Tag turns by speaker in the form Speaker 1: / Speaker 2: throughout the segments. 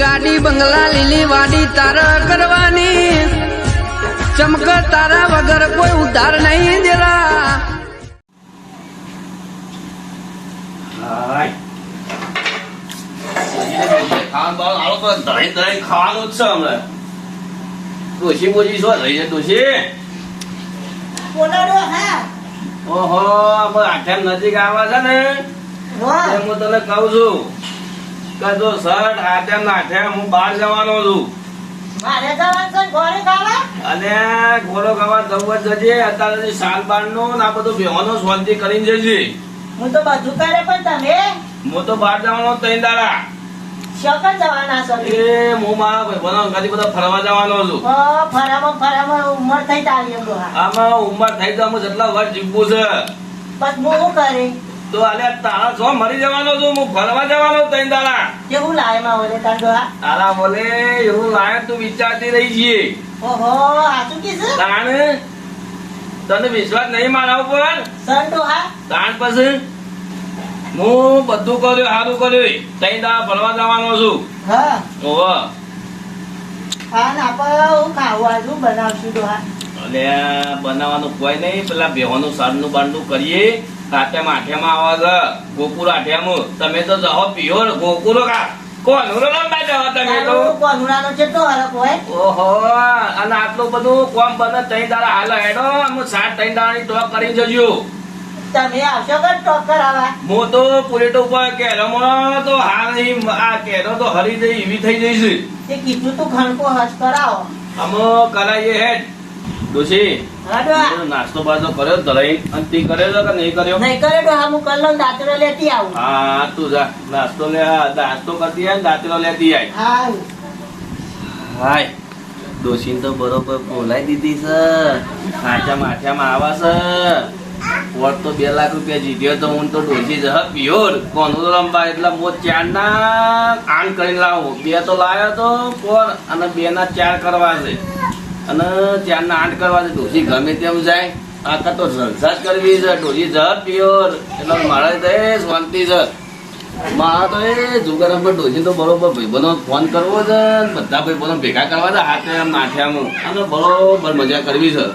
Speaker 1: ગાડી બંગલા લીલી વાડી તારા કરવાની, ચમક તારા વગર કોઈ ઉધાર નહીં દેલા.
Speaker 2: ખાવાનું જ છે હમણાં. ડોશી બોજી શું રહી છે ડોશી? ઓહો આઠમ નજીક આવે છે ને હું તને કઉ છું કે જો શર્ટ આઠમ આઠમ હું બહાર જવાનો છું અને ઘોડો ખાવા જવું જ જજે. અત્યારે સાલ બાર નો આ બધું બેવાનો શાંતિ કરીને જજે.
Speaker 3: હું તો બધું કરે પણ તમે
Speaker 2: હું તો બહાર જવાનો 3 દાડા.
Speaker 3: શકન જવાના છો?
Speaker 2: એ હું મારા ભાઈબંધો સાથે બધા ફરવા જવાનો છું.
Speaker 3: ફરામાં ઉંમર થઈ તારી એમ ડોહા.
Speaker 2: આમાં ઉંમર થઈ તો જેટલા વર્ષ જીવવું છે
Speaker 3: બસ હું શું કરે
Speaker 2: તો આલે તારા છો મરી જવાનો છું. હું ફરવા જવાનો 3 દાડા.
Speaker 3: કેવું લાવે માં ઓલે તાર ડોહા?
Speaker 2: તારા બોલે એવું લાગે તું વિચારતી રહી છીએ.
Speaker 3: ઓહો આચું કીધું
Speaker 2: તાણ તને વિશ્વાસ નહીં મારા ઉપર?
Speaker 3: સન ડોહા
Speaker 2: તાણ પછી હું બધું કર્યું સારું કર્યું 3 દાડા ફરવા જવાનો છું.
Speaker 3: હા
Speaker 2: ઓહો
Speaker 3: હા ને આપણે હું ખાવું આજુ બનાવશું ડોહા.
Speaker 2: અને બનાવવાનું કોઈ નહીં. પેલા બેવાનું સારનું બારનું કરીએ. આઠેમ આઠેમાં આવે છે ગોકુળ આઠેમ. તમે તો જહો પ્યોર ગોકુળ કા કોનું રમવા જાવ તમે તો?
Speaker 3: કોનુડાનો કેટલો હરખ હોય?
Speaker 2: ઓહો અને આટલું બધું કોમ બને 3 દાડા હાલ હેડો. હું 7 3 દાડાની ટોક કરી જજો.
Speaker 3: તમે આવશો કે ટોક કરાવવા?
Speaker 2: હું તો પુલેટ ઉપર કેરમમાં તો હાર નહીં. આ કેરો તો હરી જઈ એવી થઈ જઈશ.
Speaker 3: તે કીધું તું ખણકો હસ કરાવો.
Speaker 2: અમે કરાઈએ હેડ. ડોશી
Speaker 3: હા ડોહા
Speaker 2: નાસ્તો બાસ્તો કર્યો ધરાઈ અને તે કર્યો કે નહીં કર્યો?
Speaker 3: નહીં કરે ડોહા હું કર લઉં દાંતરો લેતી આવું.
Speaker 2: હા તું જા નાસ્તો લે. નાસ્તો કરતી આય દાંતરો લેતી આય.
Speaker 3: હા
Speaker 2: હાય ડોશીને તો બરોબર બોલાઈ દીધી છે. આઠામાં આવા છે. વોટ તો 2 લાખ રૂપિયા જીત્યો તો હું તો ડોશી જ પ્યોર કોનું રમવા. એટલે હું 4 ના 8 કરીને લાવું. 2 તો લાવ્યો તો કોણ અને 2 ના 4 કરવા છે અને 4 ના 8 કરવા છે. ડોશી ગમે તેમ જાય. આ તો જલસા જ કરવી છે. ડોશી જ પ્યોર એટલે મારે તો એ શાંતિ છે. મારા તો એ જુગાર પર ડોશી તો બરોબર ભાઈબંધો ફોન કરવો છે. બધા ભાઈબંધો ભેગા કરવા છે હાથે માથે અને બરોબર મજા કરવી છે.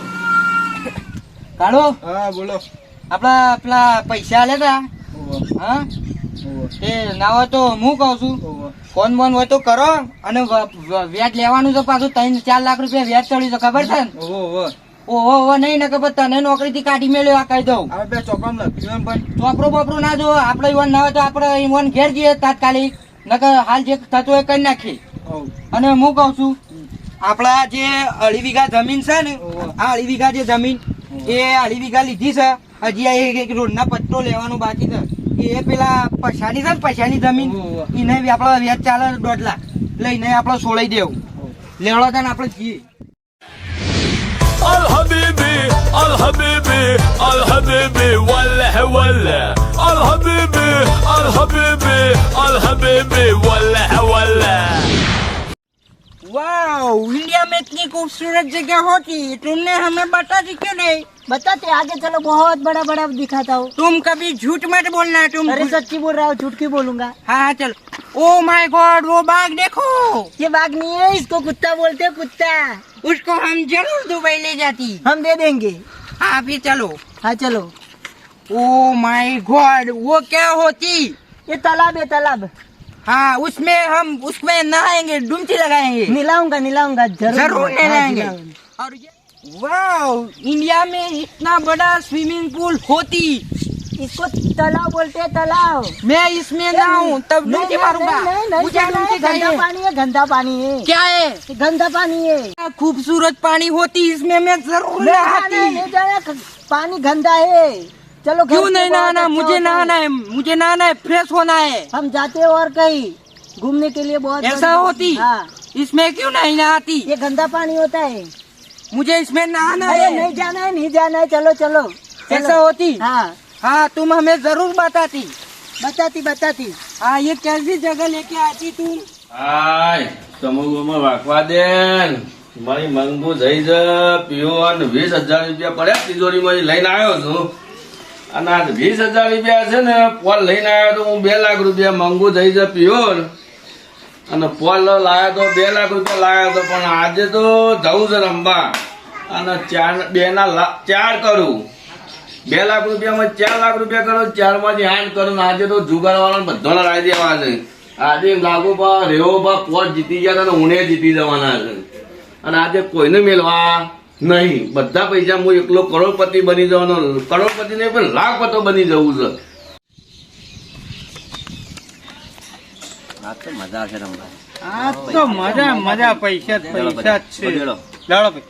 Speaker 1: કાઢો
Speaker 4: હા બોલો.
Speaker 1: આપડા પેલા પૈસા આલ્યા તા હા તે ના હોય તો હું કઉ છું ફોન બોન હોય તો કરો. અને વ્યાજ લેવાનું છે પાછું 3-4 લાખ રૂપિયા વ્યાજ ચડ્યું છે ખબર છે ને? ઓહો નહીં ને ખબર તને નોકરી થી કાઢી મેળ્યો. આ કહી દઉં
Speaker 4: આપણે ચોપડામાં લખ્યું પણ
Speaker 1: ચોપરું બોપરું ના જો. આપડે ઈવન ના હોય તો આપડે ઈવન ઘેર જઈએ તાત્કાલિક. નકર હાલ જે થતું હોય કરી નાખીએ. અને હું કઉ છું આપડા જે 2.5 વીઘા જમીન છે ને આ 2.5 વીઘા જે જમીન એ 2.5 વીઘા લીધી છે. હજી આ એક રોડ ના પટ્ટો લેવાનું બાકી છે. એ પેલા પૈસાની છે ને પૈસાની જમીન એને આપડે વ્યાજ ચાલે 1.5 લાખ લઈને આપડે છોડાઈ દેવું. લેવડો તને આપડે જઈએ.
Speaker 5: الحبيبي الحبيبي الحبيبي ولا ولا الحبيبي الحبيبي الحبيبي ولا ولا
Speaker 1: वाओ इंडिया में इतनी खूबसूरत जगह होती तुमने हमें बता दी क्यों नहीं?
Speaker 3: बताते आगे चलो बहुत बड़ा बड़ा दिखाता हूँ.
Speaker 1: तुम कभी झूठ मत बोलना. तुम
Speaker 3: अरे सच्ची बोल रहा हूँ झूठ क्यों बोलूंगा?
Speaker 1: हाँ हाँ चलो. ओ माय गॉड वो बाघ देखो.
Speaker 3: ये बाघ नहीं है इसको कुत्ता बोलते हैं कुत्ता.
Speaker 1: उसको हम जरूर दुबई ले जाती.
Speaker 3: हम दे देंगे.
Speaker 1: हाँ फिर चलो.
Speaker 3: हाँ चलो.
Speaker 1: ओ माय गॉड वो क्या होती?
Speaker 3: ये तालाब है तालाब.
Speaker 1: हाँ उसमें नहाएंगे डुबकी लगाएंगे.
Speaker 3: नीलाऊंगा
Speaker 1: जरूर नहाएंगे.
Speaker 3: हाँ,
Speaker 1: और वाओ इंडिया में इतना बड़ा स्विमिंग पूल होती.
Speaker 3: इसको तालाब बोलते हैं तालाब.
Speaker 1: मैं इसमें नहाऊं तब डुबकी मारूंगा. मुझे डुबकी
Speaker 3: गंदा
Speaker 1: चाहिए.
Speaker 3: पानी है गंदा पानी है.
Speaker 1: क्या है?
Speaker 3: ये गंदा पानी है.
Speaker 1: खूबसूरत पानी होती इसमें मैं जरूर
Speaker 3: नहीं
Speaker 1: नहाती.
Speaker 3: जाना पानी गंदा है. चलो घर
Speaker 1: क्यों
Speaker 3: से
Speaker 1: नहीं
Speaker 3: बहुत
Speaker 1: नहाना?
Speaker 3: अच्छा
Speaker 1: मुझे
Speaker 3: होता
Speaker 1: नहाना है. मुझे नहाना है. फ्रेश होना है.
Speaker 3: हम जाते हैं और कहीं घूमने के लिए बहुत
Speaker 1: ऐसा होती?
Speaker 3: हाँ
Speaker 1: इसमें क्यों नहीं नहाती?
Speaker 3: ये गंदा पानी होता है.
Speaker 1: मुझे इसमें नहाना
Speaker 3: अरे
Speaker 1: है.
Speaker 3: नहीं जाना है चलो चलो.
Speaker 1: ऐसा होती?
Speaker 3: हाँ
Speaker 1: हाँ तुम हमें जरूर बताती.
Speaker 3: बताती.
Speaker 1: हाँ ये कैसी जगह लेके आती तुम?
Speaker 2: હાય સમૂહમાં વાગવા દે. મારી મંગુ જઈ જ પીઓ અને 20,000 રૂપિયા પડ્યા તિજોરીમાં લઈને આવ્યો છું. અને આ 20,000 રૂપિયા છે ને પોલ લઈને આવ્યો તો હું 2 લાખ રૂપિયા મંગુ જઈ જ પીઓ અને પોલ લાયા તો 2 લાખ રૂપિયા લાયા તો પણ આજે તો જવું છે રમવા અને 4 કરું 2 લાખ રૂપિયામાં 4 લાખ રૂપિયા કરો 4 માંથી 8 કરું આજે તો જુગારવાળા બધાને લાવી દેવા છે આજે લાગુ પા રેવો પા પોટ જીતી ગયા અને હું જીતી જવાના છે અને આજે કોઈને મેળવા નહીં બધા પૈસા હું એકલો કરોડપતિ બની જવાનો કરોડપતિ નહીં પણ લાખપતો બની જવું છે આ તો મજા છે રમવા
Speaker 1: આ તો મજા મજા પૈસા જ પૈસા જ છે લાડો ભાઈ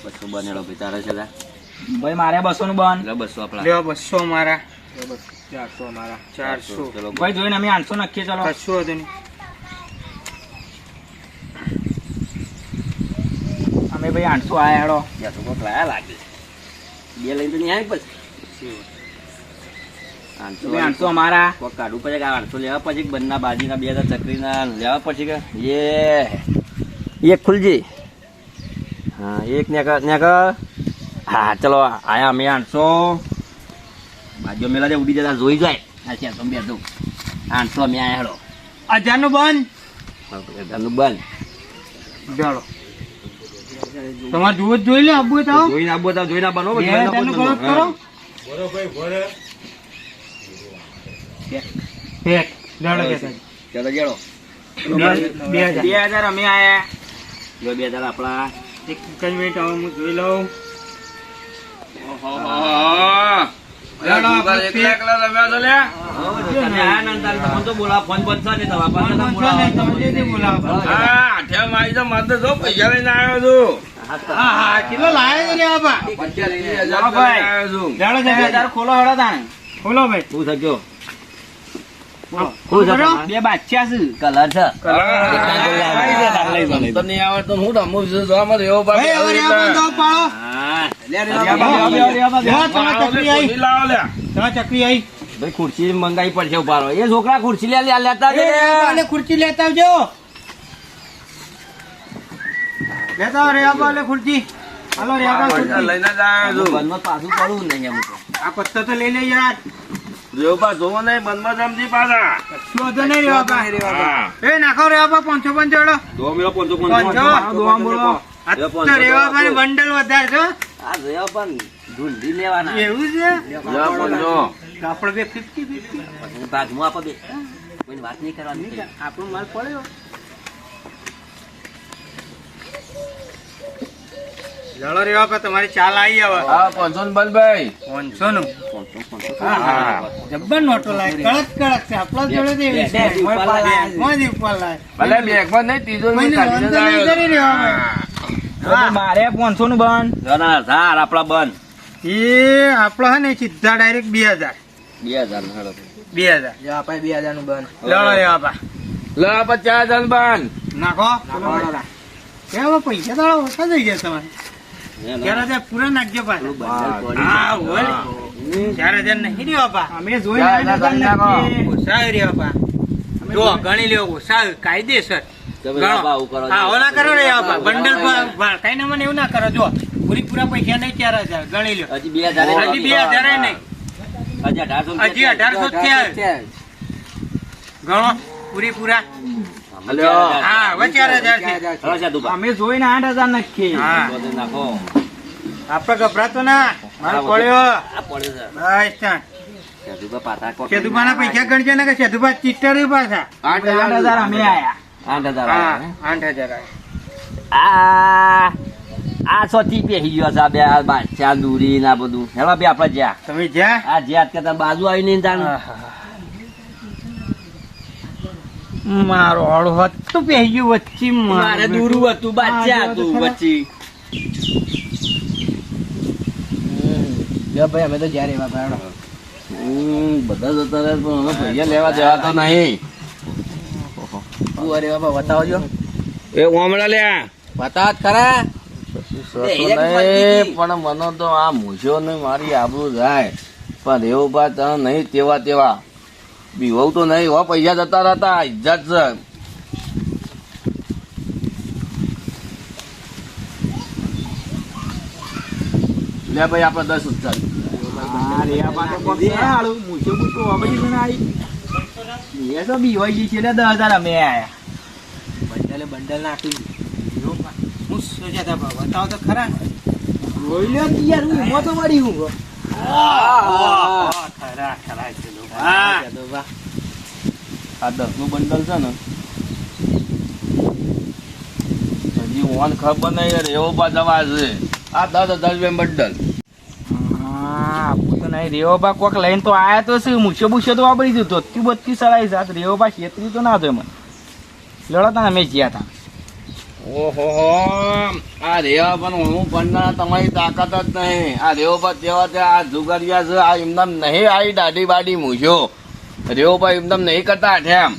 Speaker 2: 200 બનેલો બિચારા છે
Speaker 4: ભાઈ મારે 200 નું બન
Speaker 2: એટલે 200 આપણા
Speaker 1: લ્યો 200 મારા 400 મારા 400
Speaker 2: ચલો
Speaker 4: ભાઈ જોઈને અમે 800 નાખીએ ચલો
Speaker 1: કશું હતું નહીં
Speaker 4: અમે ભાઈ 800 આયા હેડો
Speaker 2: યા તો કોક લાયા લાગે બે લઈને તો નહીં આવી પછી
Speaker 4: 800 અમારા
Speaker 2: કોક કાઢવું પડે કે 800 લેવા પછી બંના બાજીના 2000 ચકરીના લેવા પછી કે એક ખુલજી હા એક નેક હા ચલો આયા અમે 800 બાજુ મેલા જે ઉડી જતા જોઈ જાય આ છે તો બે દઉં 800 અમે આયા હેડો
Speaker 1: 1000 નું બંધ
Speaker 2: ઘરનું બંધ
Speaker 1: ચાલો તમારે જુઓ જ જોઈ લે આબુ તો
Speaker 2: જોઈને આબો તો જોઈને બનો
Speaker 1: 2000 નું ગણત કરો એક લાડો કે
Speaker 2: ચલો જેડો
Speaker 1: 2000
Speaker 4: 2000 અમે આયા
Speaker 2: જો 2000 આપણા
Speaker 1: એક જ મિનિટ હવે હું જોઈ લઉં કેટલો લાયો રે બાબા
Speaker 4: ખોલો હેડો તાણે
Speaker 1: બોલો ભાઈ
Speaker 2: શું થયો
Speaker 4: બે બાદશાહ છે
Speaker 2: કલર છે તો નહીં આવડતો હું રમું છું જોવામાં એવો
Speaker 1: ભાઈ હવે રે બંધો પાડો ચકરી આવી
Speaker 2: ભાઈ ખુરશી મંગાવી પડશે ઉભારો એ છોકરા ખુરશી લેતા
Speaker 1: અને ખુરશી લેતા આવજો લેતા આવો રે આબા ખુરશી હાલો રે આબા ખુરશી
Speaker 2: લઈને જ આવ્યો છું બંધમાં પાછું પડવું નહીં એમ તો
Speaker 1: આ પત્તા તો લઈ લે યાર
Speaker 2: રેવપા જોવો નહીં બંધમાં જમજી પાછા
Speaker 1: શું હતો નહીં રે આબા એ નાખો રે આબા 500 લો
Speaker 2: દો મેળો 500
Speaker 1: દોવા બોલો આ તો રેવા ભાઈ બંડલ વધારે છો
Speaker 2: આ રેવા પણ ઢૂંઢી લેવાના
Speaker 1: એવું છે
Speaker 2: જા પંજો
Speaker 1: આપણે બે 50-50
Speaker 2: પછી બાજુમાં આપો બે કોઈ વાત નહીં કરવાની
Speaker 1: આપણો માલ પડ્યો લડો રે બાપા તમારી ચાલ આવી હવે
Speaker 2: હા 500 બલ ભાઈ
Speaker 1: 500 નું હા જબ્બર નોટો લાય કડક કડક છે આપણા જોડે તો એવી છે મોદી ઉપર લાય
Speaker 2: ભલે બેગમાં નહીં ત્રીજો
Speaker 1: મહિને અંદર નહીં કરી રહ્યો હવે
Speaker 4: મારે 500 નું બન
Speaker 2: જના ધાર આપણા બન
Speaker 1: એ આપણો હે ને સીધા ડાયરેક્ટ 2000
Speaker 2: 2000
Speaker 1: 2000
Speaker 4: આપણે 2000 નું બન
Speaker 1: લડો રે બાપા
Speaker 2: લે 50 બન
Speaker 1: નાખો કેવા પૈસા તો ઓછા થઈ ગયા તમારે 4000 પૂરા નાખજો પાછા હા હોય 4000 નહીં રહ્યો બાપા
Speaker 4: અમે જોઈને
Speaker 1: ઓછા રહ્યો બાપા જો ગણી લ્યો ઓછા કાયદેસર હા ઓલા કરો રે બાપા બંડલ કઈ ના મને એવું ના કરો જો પૂરા પૈસા નહીં 4000 ગણી લ્યો
Speaker 2: હજી 2000
Speaker 1: હજી 2000 નહીં હજી 1800 થયા ગણો પૂરા હા હવે 4000
Speaker 4: અમે જોઈને 8000 નાખીએ
Speaker 1: હા
Speaker 2: નાખો
Speaker 1: આપડે ગભરાતો ના માલ પડ્યો બસ ચાલ સેદુભાના પૈસા ગણજો ને કે સેદુભા ચિત્તર પાછા
Speaker 4: 8000 અમે આયા
Speaker 2: 8000
Speaker 1: હા 8000
Speaker 2: આ સોથી પેહી ગયો છે બે આ બાદશાહ દૂરી ના બધું હેલો બે આપણે જ્યાં
Speaker 1: તમે જ્યાં
Speaker 2: આ જ્યાં કરતા બાજુ આવીને જાણ
Speaker 1: મારો હળો હતું પહેરી ગયું વચ્ચે
Speaker 2: મારે દૂરું હતું બાદશાહ હતું વચ્ચે
Speaker 4: ભાઈ અમે તો જ્યારે એવા ભાડો
Speaker 2: બધા જતા રહે પણ હવે પૈસા લેવા દેવા તો નહીં
Speaker 4: અરે બાબા બતાવજો
Speaker 2: એ ઓમડા લ્યા
Speaker 4: બતાવ ખરા
Speaker 2: પણ મને તો આ મૂછ્યો ને મારી આબરૂ જાય પણ એવું બા તને નહીં તેવા બીવવું તો નહીં હો પૈસા જતા રહેતા ઇજ્જત છે લે ભાઈ આપણે 10 ઉત્તર
Speaker 4: એટલે બંડલ નાખી
Speaker 1: હું સોચ્યા તા બાબા, બતાવો તો ખરા ને.
Speaker 4: જોઈ લ્યો કે યાર હું એમાં તો વળી હું
Speaker 1: ખરા ખરા છે લો.
Speaker 2: હા આ 10 નું બંડલ છે ને હજી ઓન ખબર નહીં યાર એવો પાછા છે આ 10,000 રૂપિયા બંડલ
Speaker 4: આપું તો નહીં રેવોબા કોક લઈને તો આયા તો છે મૂછો બુછો તો વાપરી દીધું ધોતી બોતી સળાઈ જાત રેવોબા છેતરી તો ના થયો મને લડો તા અમે જ્યાં હતા
Speaker 2: ઓહો આ રેવા પણ હું બંડલ તમારી તાકાત જ નહીં આ રેવા તેવા તે આ જુગારિયા છે આ એમનામ નહીં આવી દાઢી બાડી મૂછો રેવા એમનામ નહીં કરતા આઠ્યામ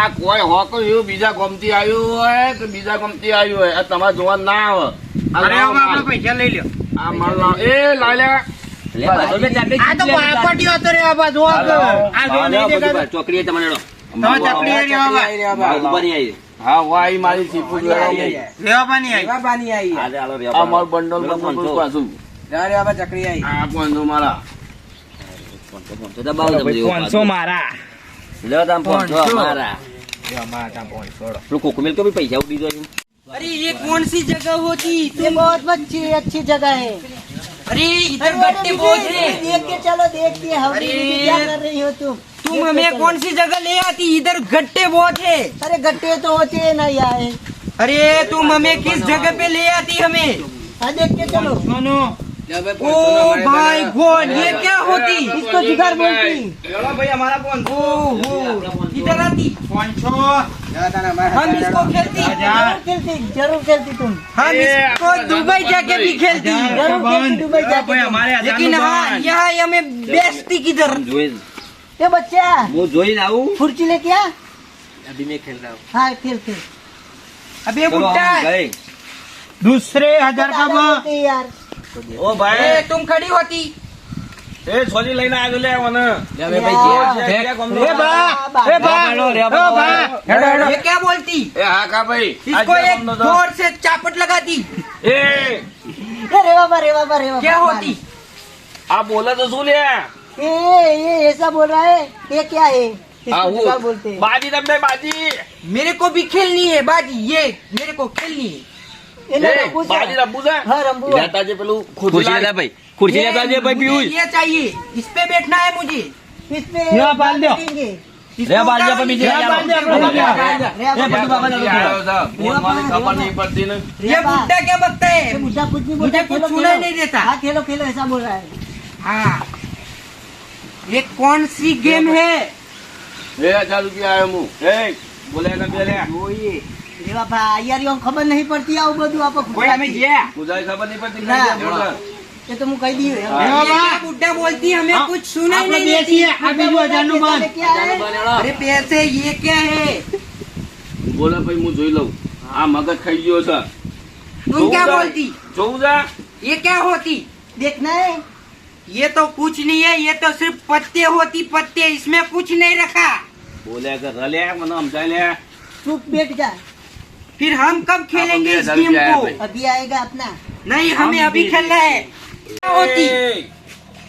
Speaker 2: આ કોઈ હોક એવું બીજા ગમતી આવ્યું હોય કે બીજા ગમતી આવ્યું હોય આ તમારે જોવા ના આવે
Speaker 1: અરે હવે આપણે પૈસા લઈ લ્યો.
Speaker 2: આ માલ લાવ એ લાલ્યા
Speaker 1: આ તો પાપટીઓ હતો રે બાબા, જો આ જો નહીં દેખાતો.
Speaker 4: ચોકડીએ તમને
Speaker 1: તો ચકડી રે બાબા.
Speaker 2: હા વાઈ મારી સીપુ
Speaker 1: રેવાબાની આવી.
Speaker 2: આ માર બંડલ પાછું
Speaker 4: ચકડી આવી
Speaker 2: આ બંધુ મારા
Speaker 4: 500 મારા પૈસા ઉડી જાય
Speaker 1: अरे ये कौन सी जगह होती?
Speaker 3: ये बहुत अच्छी जगह है।
Speaker 1: अरे इधर गट्टे बहुत है.
Speaker 3: देख के चलो, देखते हैं
Speaker 1: अरे
Speaker 3: क्या कर रही हो तुम
Speaker 1: हमें कौन सी जगह ले आती? इधर गट्टे बहुत है.
Speaker 3: अरे गट्टे तो होते हैं ना यहाँ है।
Speaker 1: अरे तुम हमें किस जगह पे ले आती हमें?
Speaker 3: हाँ देख के चलो।
Speaker 1: ओ भाई गॉड, ये क्या होती?
Speaker 3: इसको जुगाड़ बोलती।
Speaker 1: ओहो, इधर आती. हम इसको खेलती.
Speaker 3: जरूर खेलती तुम।
Speaker 1: हम इसको दुबई जाके भी खेलती.
Speaker 3: जरूर खेलती दुबई जाके तुम।
Speaker 1: लेकिन हाँ, यहाँ हमें बेचती किधर?
Speaker 3: ये बच्चा
Speaker 4: હું જોઈ લાવું
Speaker 3: खुर्ची लेके आ।
Speaker 4: અભી મેં ખેલ રહા
Speaker 3: हाँ खेल खेल।
Speaker 1: अबे बुड्ढा,
Speaker 4: दूसरे 1000
Speaker 3: बता बोलते हैं यार।
Speaker 2: ઓ ભાઈ
Speaker 1: ए, तुम खड़ी होती.
Speaker 2: એ છોલી લઈને આવ્યો લે મને
Speaker 1: ये क्या बोलती?
Speaker 2: એ હા કા ભાઈ
Speaker 1: इसको एक जोर से चापट लगाती.
Speaker 2: એ
Speaker 3: रे बाबा रे बाबा रे बाबा।
Speaker 1: क्या होती?
Speaker 2: આ બોલે તો શું લે
Speaker 3: ये ऐसा बोल रहा है। ये क्या है? इसको जुगाड़ बोलते हैं।
Speaker 2: બાજી તમને બાજી
Speaker 1: मेरे को भी खेलनी है बाजी. ये मेरे को खेलनी है.
Speaker 3: ये
Speaker 2: એ
Speaker 3: ना रंबू से-
Speaker 2: બાજી રંબુ છે
Speaker 3: हाँ रंबू
Speaker 2: લેતા જે પેલું ખુરશી લેતા ભાઈ ખુરશી લેતા જે ભાઈ
Speaker 1: मुझे
Speaker 2: પીવું
Speaker 1: ये चाहिए. इस पे बैठना है मुझे.
Speaker 3: इस पे
Speaker 4: यहाँ बांध दो।
Speaker 3: बैठेंगे।
Speaker 1: इसको उतारो नीचे.
Speaker 2: ખબર નહીં પડતી ને
Speaker 1: ये बुड्ढा क्या बकता
Speaker 3: ये
Speaker 1: है?
Speaker 3: बुढ़ा कुछ नहीं
Speaker 1: मुझे
Speaker 3: बोलता।
Speaker 1: कुछ
Speaker 3: खेलो,
Speaker 1: सुनाई
Speaker 3: खेलो।
Speaker 1: नहीं देता.
Speaker 3: हाँ खेलो खेलो ऐसा बोल रहा है।
Speaker 1: हाँ, ये कौन सी गेम है?
Speaker 2: 2000 રૂપિયા આવ્યો હું એ બોલે ને બે લે
Speaker 3: रे बाबा यार ये खबर नहीं पड़ती आओ બધું આપો
Speaker 1: कोई हमें ये
Speaker 2: ગુજરાતી ખબર નહીં પડતી
Speaker 3: ના.
Speaker 2: જોરદાર.
Speaker 3: ये तो मुझे कह दी है।
Speaker 2: हाँ।
Speaker 1: ये क्या बुड्ढा बोलती है? हमें कुछ सुनाई नहीं देती.
Speaker 3: क्या है?
Speaker 1: अरे पैसे ये क्या है?
Speaker 2: બોલે ભાઈ હું જોઈ લઉં આ મગજ ખાઈ ગયો છે
Speaker 1: तुम क्या बोलती?
Speaker 2: જોવું છે
Speaker 1: ये क्या होती?
Speaker 3: देखना है।
Speaker 1: ये तो कुछ नहीं है. ये तो सिर्फ पत्ते होती, पत्ते. इसमें कुछ नहीं रखा.
Speaker 2: બોલે કે રલે મને સમજાય લે
Speaker 3: चुप बैठ जा।
Speaker 1: फिर हम कब खेलेंगे इस
Speaker 2: जल्दी
Speaker 1: गेम
Speaker 2: आया
Speaker 1: को?
Speaker 2: भाई।
Speaker 3: अभी आएगा अपना।
Speaker 1: नहीं, हमें अभी खेलना है. क्या होती?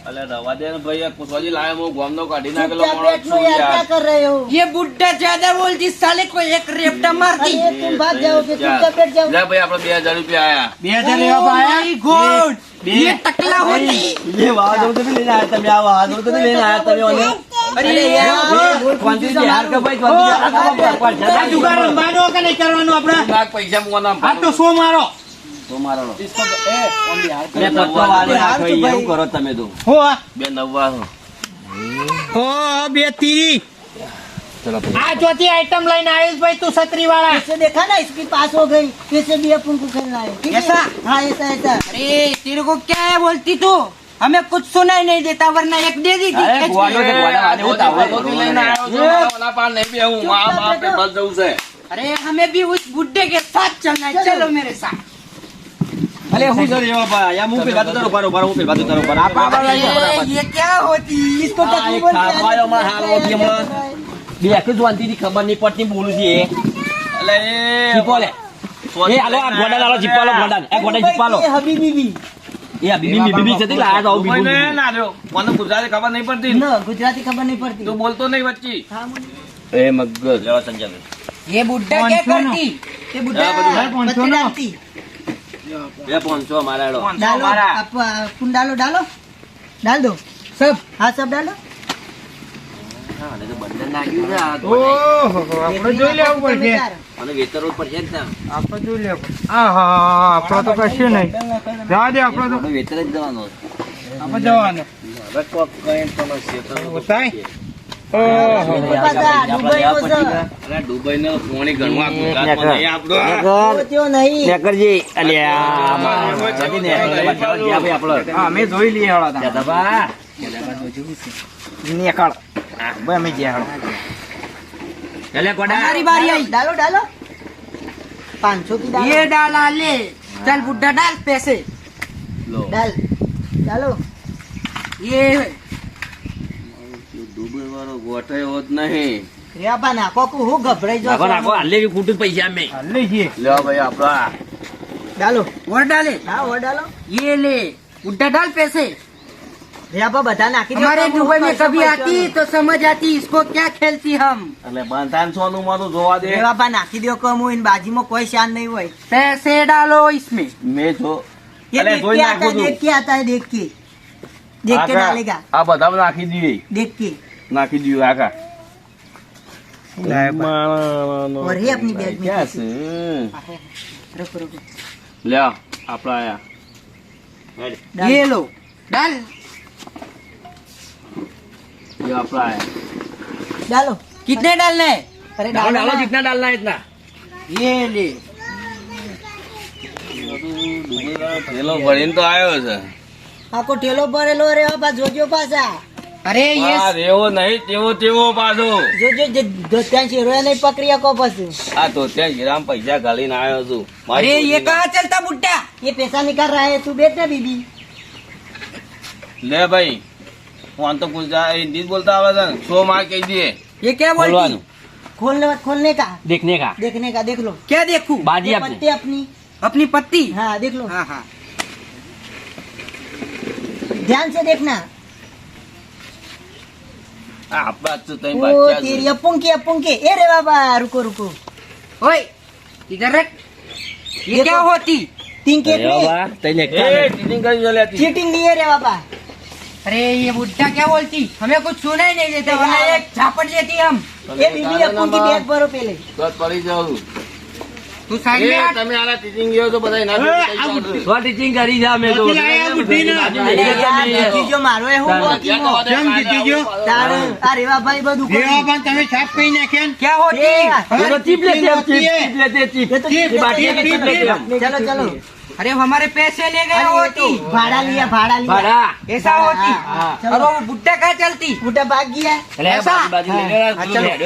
Speaker 2: અલે રવા દે ને ભાઈ આ કુસવાજી લાયો હું ગામનો કાઢી નાખેલો
Speaker 3: चुपचाप
Speaker 2: મોણસ
Speaker 3: बैठो
Speaker 2: છું
Speaker 3: यार क्या
Speaker 2: યાર
Speaker 3: कर रहे हो?
Speaker 1: ये बुड्ढा ज्यादा बोलती. साले को एक रेपटा मारती.
Speaker 3: अरे तुम भाग जाओगे चुपचाप बैठ जाओ।
Speaker 2: લે भाई આપણે 2000 રૂપિયા આયા
Speaker 1: Oh my God! ये टकला होती. अरे यार,
Speaker 2: લાખ પૈસા મોના તો મારો બે નવ્વા
Speaker 1: चौथी आइटम लाइन आयुष भाई तू छतरी वाला.
Speaker 3: इससे देखा ना इसकी पास हो गई। इससे भी अपन को खेलना है ठीक है?
Speaker 1: ऐसा?
Speaker 3: हाँ ऐसा ऐसा।
Speaker 1: अरे तेरे को क्या है बोलती तू? हमें कुछ सुनाई नहीं देता, वरना एक दे दी थी.
Speaker 2: લઈને આવ્યો છું ઓલા પાર નહીં બે હું આ બાપ ને બસ જવું છે
Speaker 1: अरे हमें भी उस बुड्ढे के साथ चलना है. चलो मेरे साथ.
Speaker 4: અલે હું જરી બાબા યા હું પેલા તો તારો બારો બારો હું પેલા તો તારો બારો
Speaker 1: अरे ये क्या होती?
Speaker 3: इसको टकली बोलते हैं।
Speaker 4: खावायो में हाल होती है हमारा। બે કે જોનતી ની ખબર નહીં પડતી બોલું છે
Speaker 2: એટલે
Speaker 4: જીપો લે એ હાલો આ ગોડા લાલો જીપો લો ગોડા એ ગોડા જીપો લો
Speaker 3: ये हबीबी भी
Speaker 4: એ આ બીબી બીબી છે તે લાયા તો
Speaker 2: કોઈ
Speaker 4: બીબી
Speaker 2: ને ના રહ્યો મને ગુજરાતી ખબર નહીં પડતી
Speaker 3: ना गुजराती खबर नहीं पड़ती।
Speaker 2: તું બોલતો નહીં વચ્ચી
Speaker 3: हाँ मुझे
Speaker 2: એ મગજ લેવા સંજય
Speaker 1: ये बुड्ढा क्या करती
Speaker 3: એ બુઢા
Speaker 2: હા, બધું
Speaker 3: પત્તી ડાલતી.
Speaker 2: બે 500 મારા હેડો.
Speaker 3: डालो
Speaker 4: મારા.
Speaker 3: आप फूल डालो डालो डाल दो
Speaker 1: सब
Speaker 3: हाँ सब डालो
Speaker 2: હા, અને તો બંધન નાખ્યું છે આ તો.
Speaker 4: ઓહો આપણે જોઈ લેવું પડશે
Speaker 2: મને વેતરવું પડશે જ ને.
Speaker 4: આપણે જોઈ લેવું આપણો તો કશું નહીં જવા દે આપણો તો
Speaker 2: આપણે વેતર જ જવાનો છે.
Speaker 4: આપણે જવાનું
Speaker 2: હવે કોક કઈ તમે શેતરનું તો
Speaker 4: બતાય?
Speaker 2: છે.
Speaker 4: ઓહો
Speaker 3: પાછા દુબઈનો છે.
Speaker 2: અરે દુબઈનો પોણી ગણવા ગુજરાતમાં નહીં આપણો.
Speaker 3: ઓ ત્યો નહીં
Speaker 4: હા અમે જોઈ લઈએ હળો નીકળ ભાઈ અમે ગયા હળો
Speaker 1: हमारी बारी आई
Speaker 3: डालो डालो 500 की डालो
Speaker 1: ये डाला ले चल बुड्ढा डाल पैसे
Speaker 2: લો.
Speaker 3: डाल डालो
Speaker 1: ये
Speaker 2: દુબઈ વાળો ગોઠાયો હોત નહીં.
Speaker 3: રેબા નાખો કે હું ગભરાઈ જાઉં
Speaker 4: લઈ જઈએ
Speaker 2: લ્યો ભાઈ આપડા.
Speaker 3: डालो
Speaker 1: और डाले
Speaker 3: हाँ और डालो
Speaker 1: ये ले बुड्ढा डाल पैसे
Speaker 3: रेबा बता नाखी दो
Speaker 1: हमारे
Speaker 3: तो
Speaker 1: दुबई में
Speaker 3: पैसा
Speaker 1: कभी
Speaker 3: पैसा
Speaker 1: आती तो समझ आती इसको क्या खेलती हम
Speaker 2: એટલે બંધાન સોનું માનું જોવા દે.
Speaker 3: રેબા નાખી દો કે હું એની બાજીમાં કોઈ શાન નહીં હોય
Speaker 1: पैसे डालो इसमें
Speaker 2: મેં જો
Speaker 3: ये
Speaker 2: અલે
Speaker 3: देख
Speaker 2: જોઈ
Speaker 3: के आता है
Speaker 2: નાખું
Speaker 3: देख के आता है देख के डालेगा
Speaker 2: આ બધા નાખી દઈએ.
Speaker 3: देख के
Speaker 2: નાખી દઈએ આખા.
Speaker 3: और ये अपनी बैग में
Speaker 2: ક્યાં છે?
Speaker 3: रुको रुको
Speaker 2: લ્યો આપડા આયા.
Speaker 3: डाल।
Speaker 1: ये लो डाल
Speaker 2: લ્યો આપડા આયા.
Speaker 3: डालो
Speaker 1: कितने डालने हैं
Speaker 3: अरे डालो ना।
Speaker 2: जितना डालना है इतना.
Speaker 1: ये ले
Speaker 2: દુબઈ વાળો થેલો ભરીને તો આવ્યો છે.
Speaker 3: આખો ઠેલો ભરેલો રે બાપા જોજો પાછા
Speaker 1: अरे ये
Speaker 2: આ રેવો નહીં તેવો તેવો પાછો.
Speaker 3: જોજો ત્યાં શેરો નહીં પકડી શકો પછી
Speaker 2: આ તો ત્યાં હીરામ પૈસા ઘાલીને આવ્યો છું.
Speaker 1: अरे ये कहाँ चलता बुड्ढा
Speaker 3: ये पैसा निकाल रहा है तू बैठ ना बीबी
Speaker 2: લે ભાઈ ફોન તો ગુજરાત હિન્દી જ બોલતા આવે છે ને. 100 માં કહી દે.
Speaker 1: ये क्या बोलती
Speaker 3: खोलने का
Speaker 2: देखने का.
Speaker 3: देखने का देख लो
Speaker 1: क्या देखूं
Speaker 2: बाजी
Speaker 3: ये
Speaker 2: अपनी.
Speaker 3: पत्ती अपनी
Speaker 1: अपनी पत्ती
Speaker 3: हाँ देख लो
Speaker 1: हाँ हाँ
Speaker 3: ध्यान से देखना
Speaker 2: આ આપડા જ તો તઈ
Speaker 3: ओ
Speaker 2: બાદશાહ
Speaker 3: तेरी
Speaker 2: છે.
Speaker 3: अपुंके ए रे बाबा रुको रुको
Speaker 1: ओए इधर रख ये
Speaker 3: देखो।
Speaker 1: क्या होती
Speaker 3: तीन केक
Speaker 2: અરે
Speaker 3: में
Speaker 2: વાહ, તઈને એ cheating કરી જો લેતી.
Speaker 3: चीटिंग नहीं है रे बाबा
Speaker 1: अरे ये बुड्ढा क्या बोलती हमें कुछ सुना ही नहीं देता वरना एक झापट देती हम
Speaker 3: ये बीबी अपुन की बैग भरो पहले
Speaker 2: તો પડી જાઉં.
Speaker 1: तू साइड में
Speaker 2: એ
Speaker 1: हट।
Speaker 2: તમે આલા teaching ગયો તો બધાય ના જોયું.
Speaker 4: તો ટીચિંગ કરી જા મેં તો
Speaker 3: अरे यार जीती जो मारो है હું બાકી મો
Speaker 2: કેમ જીતી ગયો?
Speaker 3: તાર આ રેવા ભાઈ બધું કર્યું.
Speaker 4: તમે છાપ કઈ નાખ્યા
Speaker 1: क्या होती
Speaker 3: ए,
Speaker 4: ચલો ચીપ લે ચીપ
Speaker 3: ये तो चलो चलो
Speaker 1: अरे हमारे पैसे ले गए
Speaker 3: अरे ये तो
Speaker 1: होती
Speaker 3: भाड़ा लिया भाड़ा लिया
Speaker 4: ભાડા
Speaker 1: ऐसा होती
Speaker 3: हाँ, चलो।
Speaker 1: और वो बुड्ढा कहाँ चलती
Speaker 3: बूटा भाग गया
Speaker 1: ऐसा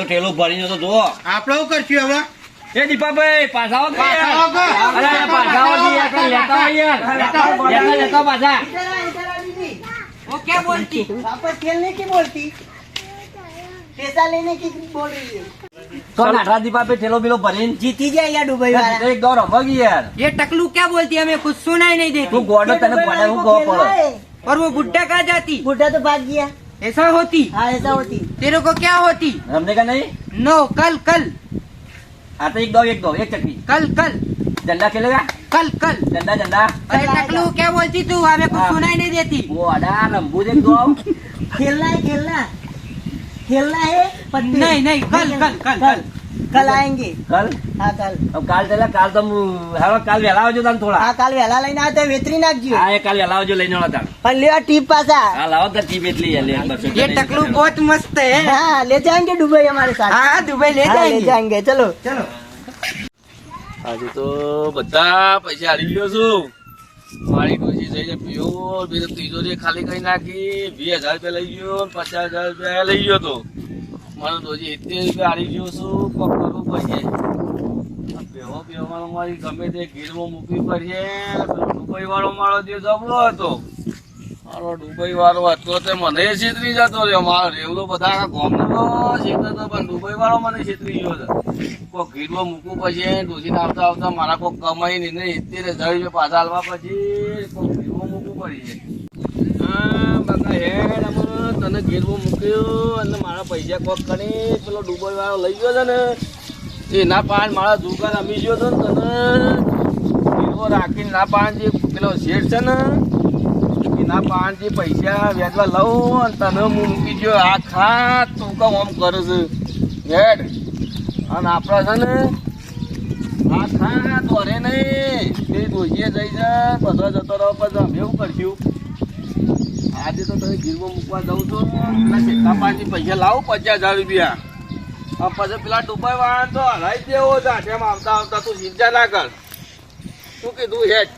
Speaker 2: ઠેલો ભરીને તો જુઓ.
Speaker 4: આપણે શું કરશું હવે
Speaker 2: એ દીપાભાઈ પાછા આવો કે?
Speaker 4: અરે પાછા આવો જી, આપણે લેતા આવીએ. લેતા પાછા
Speaker 3: इधर आ दीदी
Speaker 1: वो क्या बोलती
Speaker 3: वापस खेलने की बोलती पैसा लेने की बोल रही है
Speaker 4: તો નાઠા દીપા પે ઠેલો બીલો ભરીને
Speaker 3: जीती जाए यार दुबई वाला
Speaker 4: એક દોર રમગી યાર
Speaker 1: ये टकलू क्या बोलती हमें कुछ सुना ही नहीं
Speaker 4: તું
Speaker 1: देती
Speaker 4: ગોડો તને પડે હું કહો પડે
Speaker 1: और वो बुड्ढा कहाँ जाती
Speaker 3: बूटा तो भाग गया
Speaker 1: ऐसा होती
Speaker 3: हाँ ऐसा होती
Speaker 1: तेरे को क्या होती
Speaker 4: રમને કા નહીં
Speaker 1: नो कल कल
Speaker 4: આ તો એક દો એક ચટકી
Speaker 1: कल कल
Speaker 4: ઝંડા ખેલેગા
Speaker 1: कल कल
Speaker 4: ઝંડા ઝંડા
Speaker 1: अरे टकलू क्या बोलती तू हमें कुछ
Speaker 4: हाँ।
Speaker 1: सुना ही नहीं देती
Speaker 4: ગોડા રંબુ દે દો
Speaker 3: खेलना है खेलना है पत्ती
Speaker 1: नहीं नहीं कल कल कल कल
Speaker 3: कल आएंगे
Speaker 4: કલ
Speaker 3: हाँ कल
Speaker 4: अब કાલ ચલા કાલ તો હાલો કાલ વેલા આવજો તને થોડા
Speaker 3: हाँ काल वेला लઈને આવતા વેતરી નાખજો
Speaker 4: હા એ કાલ વેલા આવજો લઈને આવતા
Speaker 3: और ले टीप पासा
Speaker 4: હા લાવો તો ટીપ એટલી લે 200
Speaker 1: ये टकलू बहुत मस्त है
Speaker 3: हाँ ले जाएंगे दुबई हमारे साथ
Speaker 1: हाँ दुबई ले
Speaker 3: हाँ, ले
Speaker 1: जाएंगे
Speaker 3: जाएंगे चलो
Speaker 1: चलो
Speaker 2: આજે તો બધા પૈસા હારી ગયો છું. મારી ડોશી જઈને પ્યોર બે તિજોરી ખાલી કરી નાખી. 20,000 રૂપિયા લઈ ગયો, 50,000 રૂપિયા લઈ ગયો તો મારો ડોશી 70 રૂપિયા હારી ગયો છું. કોક કરવું પડશે. આ બેહવાનો મારી ગમે તે ગીરમાં મૂકવી પડશે. પેલો દુબઈ વાળો મારો જે જબરો હતો, મારો દુબઈ વાળો હતો તે મને છેતરી જતો રહ્યો. મારો રેવલો બધા ગામનો છેતરતો, પણ દુબઈ વાળો મને છેતરી ગયો છે. કોક ગીરમાં મૂકવું પછી ડોસીને આવતા આવતા મારા કોક કમાઈને 70,000 રૂપિયા પાછા હાલવા પછી કોક ગીરમાં મૂકવું પડી છે. હા બકા હેડ આમાં તને ગીરમાં મૂક્યો અને મારા પૈસા કોક કરી પેલો દુબઈ વાળો લઈ ગયો છે ને એના પાન મારા દુકાન અમી ગયો તો ને તને ગીરવો રાખીને ના પાન જે પેલો શેઠ છે ને એના પાન જે પૈસા વ્યાજવા લઉં અને તને હું મૂકી ગયો આખા તું કામ આમ કરે છે હેડ અને આપણા છે ને આખા દોરે નહીં તે દોષીએ જઈ જાય બધો જતો રહો પછી અમે એવું કરશું આજે તો તમે ગીરવો મૂકવા જાઉં છું પેલા શેઠના પાનથી પૈસા લાવું 50,000 રૂપિયા પછી પેલા ડુબાઈ વાળા તો હરાઈ દેવો છે આઠેમાં આવતા આવતા તું ચિંતા ના કર શું કીધું હેઠ